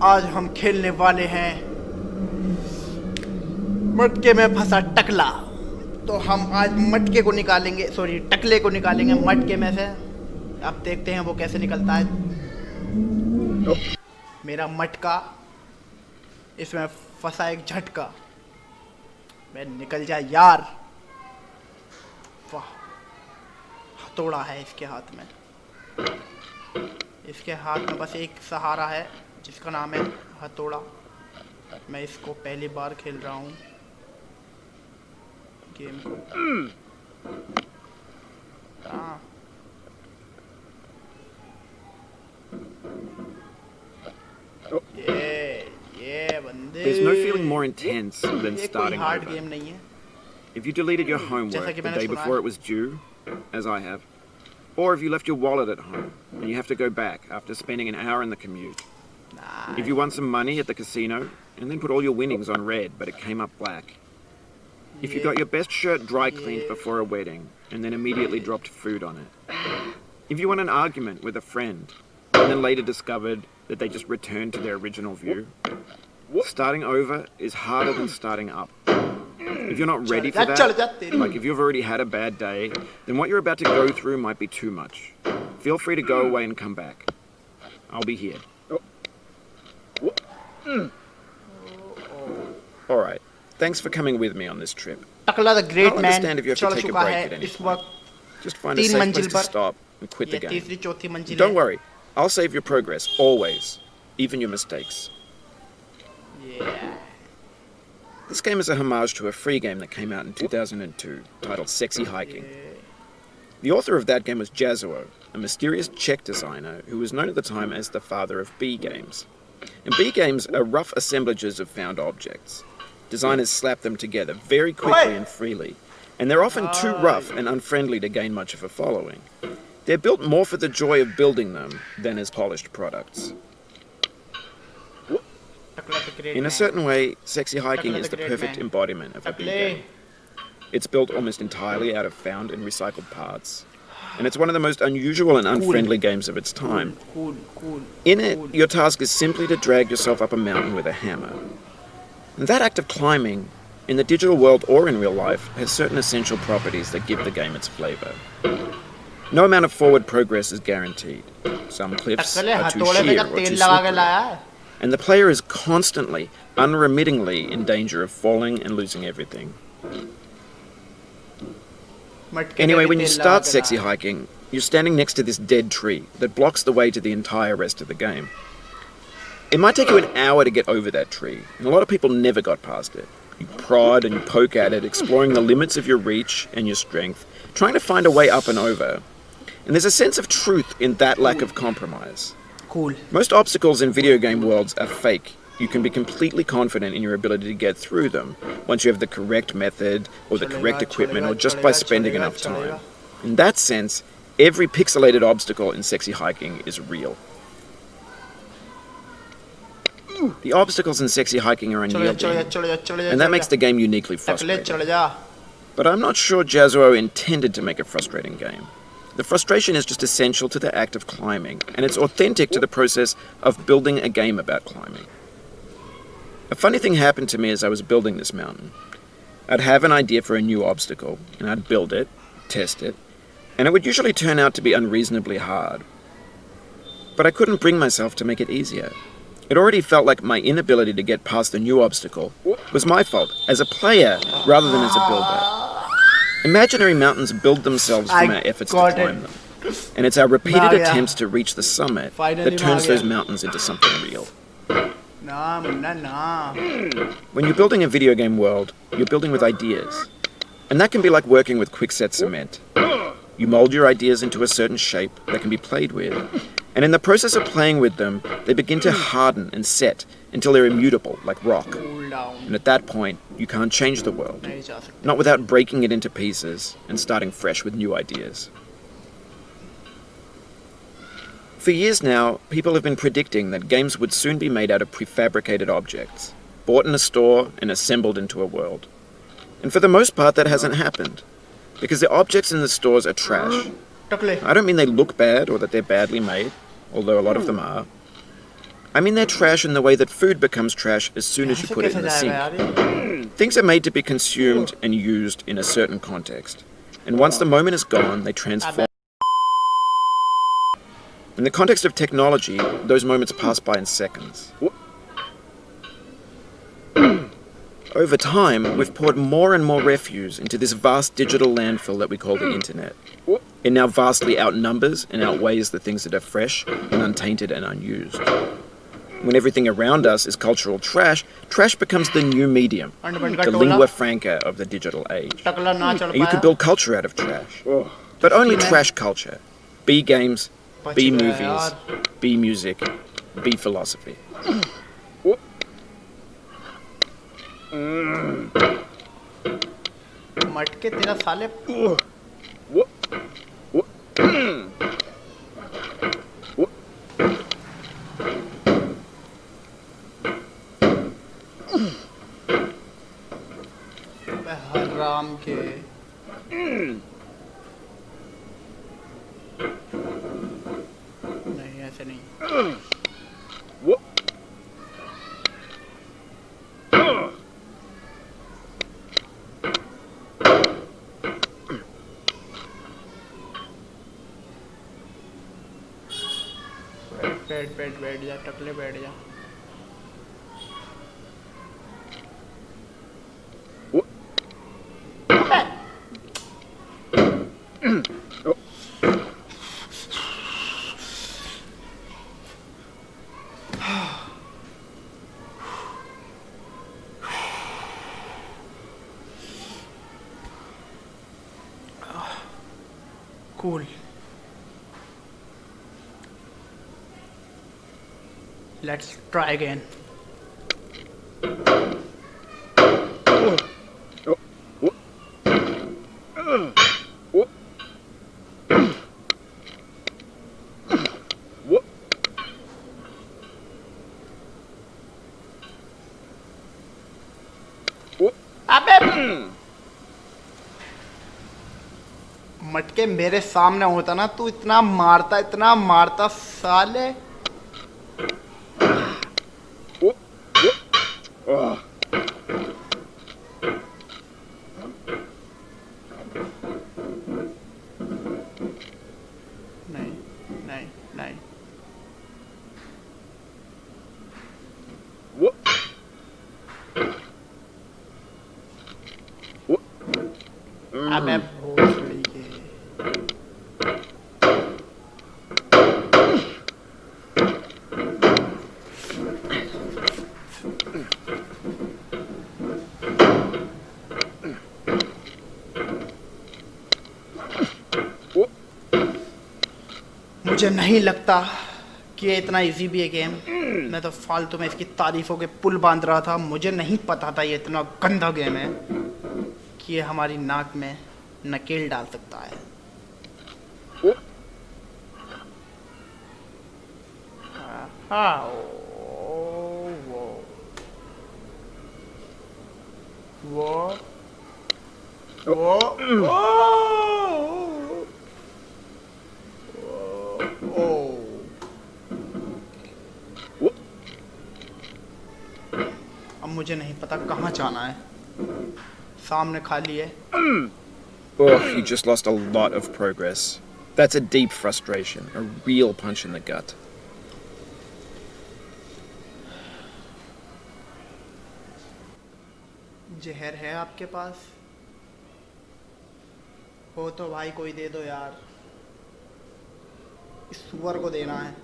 आज हम खेलने वाले हैं मटके में फंसा टकला। तो हम आज मटके को निकालेंगे, सॉरी टकले को निकालेंगे मटके में से। अब देखते हैं वो कैसे निकलता है। मेरा मटका, इसमें फंसा एक झटका। मैं निकल जा यार। वाह, हथौड़ा है इसके हाथ में। इसके हाथ में बस एक सहारा है जिसका नाम है हथौड़ा। मैं इसको पहली बार खेल रहा हूँ गेम को। ये बंदे। There's no feeling more intense than starting hard over. Game नहीं है। If you deleted your homework the day before it was due, as I have, or if you left your wallet at home and you have to go back after spending an hour in the commute. Nice. If you won some money at the casino and then put all your winnings on red but it came up black. If you got your best shirt dry cleaned before a wedding and then immediately dropped food on it. If you won an argument with a friend and then later discovered that they just returned to their original view. Starting over is harder than starting up. If you're not ready for that, like if you've already had a bad day, then what you're about to go through might be too much. Feel free to go away and come back. I'll be here. Alright, thanks for coming with me on this trip. Takla the great I'll man understand if you have to take a break at any point. Just find a safe place to stop and quit the game. Don't worry, I'll save your progress, always. Even your mistakes. Yeah. This game is a homage to a free game that came out in 2002, titled Sexy Hiking. The author of that game was Jazuo, a mysterious Czech designer who was known at the time as the father of B games. And B games are rough assemblages of found objects. Designers slap them together very quickly and freely, and they're often too rough and unfriendly to gain much of a following. They're built more for the joy of building them than as polished products. In a certain way, Sexy Hiking is the perfect embodiment of a B game. It's built almost entirely out of found and recycled parts, and it's one of the most unusual and unfriendly games of its time. In it, your task is simply to drag yourself up a mountain with a hammer. And that act of climbing, in the digital world or in real life, has certain essential properties that give the game its flavour. No amount of forward progress is guaranteed. Some cliffs are too sheer or too slippery. And the player is constantly, unremittingly in danger of falling and losing everything. Anyway, when you start Sexy Hiking, you're standing next to this dead tree that blocks the way to the entire rest of the game. It might take you an hour to get over that tree, and a lot of people never got past it. You prod and you poke at it, exploring the limits of your reach and your strength, trying to find a way up and over. And there's a sense of truth in that lack of compromise. Most obstacles in video game worlds are fake. You can be completely confident in your ability to get through them once you have the correct method or the correct equipment or just by spending enough time. In that sense, every pixelated obstacle in Sexy Hiking is real. The obstacles in Sexy Hiking are unyielding, and that makes the game uniquely frustrating. But I'm not sure Jazuo intended to make a frustrating game. The frustration is just essential to the act of climbing, and it's authentic to the process of building a game about climbing. A funny thing happened to me as I was building this mountain. I'd have an idea for a new obstacle, and I'd build it, test it, and it would usually turn out to be unreasonably hard. But I couldn't bring myself to make it easier. It already felt like my inability to get past the new obstacle was my fault, as a player rather than as a builder. Imaginary mountains build themselves from our efforts to climb them. And it's our repeated attempts to reach the summit that turns those mountains into something real. When you're building a video game world, you're building with ideas. And that can be like working with quickset cement. You mold your ideas into a certain shape that can be played with. And in the process of playing with them, they begin to harden and set until they're immutable, like rock. And at that point, you can't change the world. Not without breaking it into pieces and starting fresh with new ideas. For years now, people have been predicting that games would soon be made out of prefabricated objects, bought in a store and assembled into a world. And for the most part, that hasn't happened, because the objects in the stores are trash. I don't mean they look bad or that they're badly made, although a lot of them are. I mean they're trash in the way that food becomes trash as soon as you put it in the sink. Things are made to be consumed and used in a certain context. And once the moment is gone, they transform. In the context of technology, those moments pass by in seconds. Over time, we've poured more and more refuse into this vast digital landfill that we call the internet. It now vastly outnumbers and outweighs the things that are fresh and untainted and unused. When everything around us is cultural trash, trash becomes the new medium, the lingua franca of the digital age. And you can build culture out of trash. But only trash culture. Be games, be movies, be music, be philosophy. मटके तेरा साले हराम के नहीं ऐसे नहीं बैठ जा टकले बैठ जा Cool. Let's try again. मटके मेरे सामने होता ना तू इतना मारता साले नहीं अबे भोसड़ी के मुझे नहीं लगता कि ये इतना इजी भी है गेम। मैं तो फालतू में इसकी तारीफों के पुल बांध रहा था। मुझे नहीं पता था ये इतना गंदा गेम है कि ये हमारी नाक में नकेल डाल सकता है। अब मुझे नहीं पता कहाँ जाना है। सामने खाली है। Oh, you just lost a lot of progress. That's a deep frustration, a real punch in the gut. जहर है आपके पास? हो तो भाई कोई दे दो यार। इस सुअर को देना है।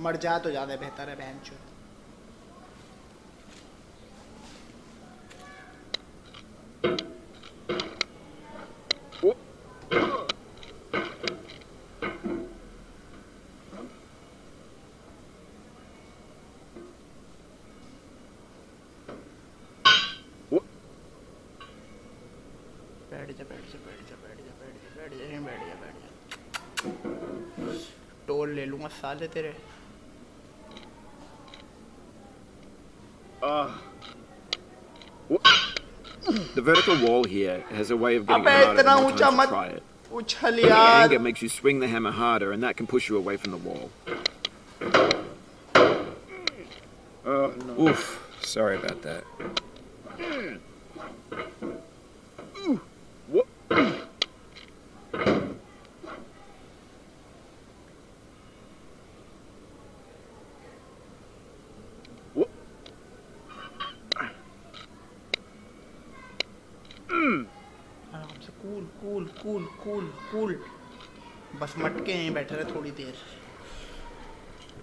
मर जाए तो ज़्यादा बेहतर है बहनचोद। बैठ जा। टोल ले लूंगा साले तेरे। The vertical wall here has a way of getting harder the more times you try it. उछल The यार। anger makes you swing the hammer harder, and that can push you away from the wall. Oof, sorry about that. आराम से, cool cool cool cool cool. बस मटके यहीं बैठे रहे थोड़ी देर।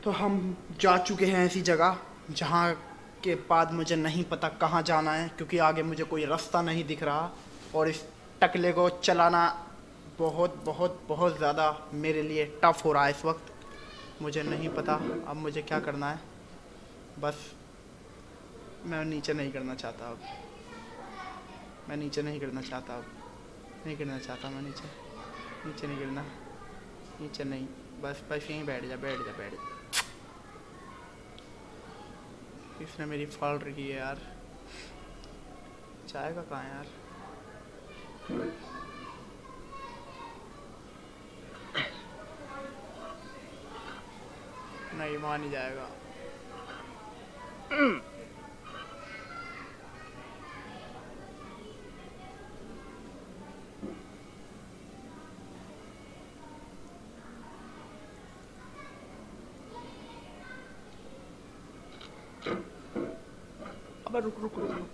तो हम जा चुके हैं ऐसी जगह जहाँ के बाद मुझे नहीं पता कहाँ जाना है, क्योंकि आगे मुझे कोई रास्ता नहीं दिख रहा और इस टकले को चलाना बहुत बहुत बहुत ज़्यादा मेरे लिए टफ हो रहा है इस वक्त। मुझे नहीं पता अब मुझे क्या करना है। बस मैं नीचे नहीं करना चाहता अब। मैं नीचे नहीं गिरना चाहता अब। नहीं गिरना चाहता मैं नीचे। नीचे नहीं गिरना। नीचे नहीं। बस बस यहीं बैठ जा बैठ जा बैठ जा। इसने मेरी फाड़ रखी है यार। जाएगा कहाँ यार? नहीं वहाँ नहीं जाएगा। अब रुक रुक रुक रुक।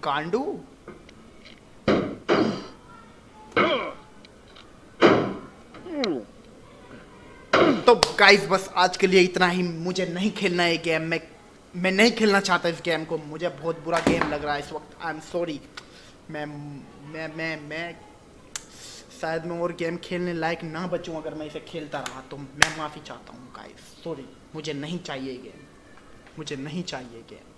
गांडू। तो गाइस बस आज के लिए इतना ही। मुझे नहीं खेलना है गेम। मैं नहीं खेलना चाहता इस गेम को। मुझे बहुत बुरा गेम लग रहा है इस वक्त। I am sorry. मैं शायद मैं और गेम खेलने लायक ना बचूं अगर मैं इसे खेलता रहा, तो मैं माफ़ी चाहता हूँ गाइस। सॉरी, मुझे नहीं चाहिए गेम। मुझे नहीं चाहिए गेम।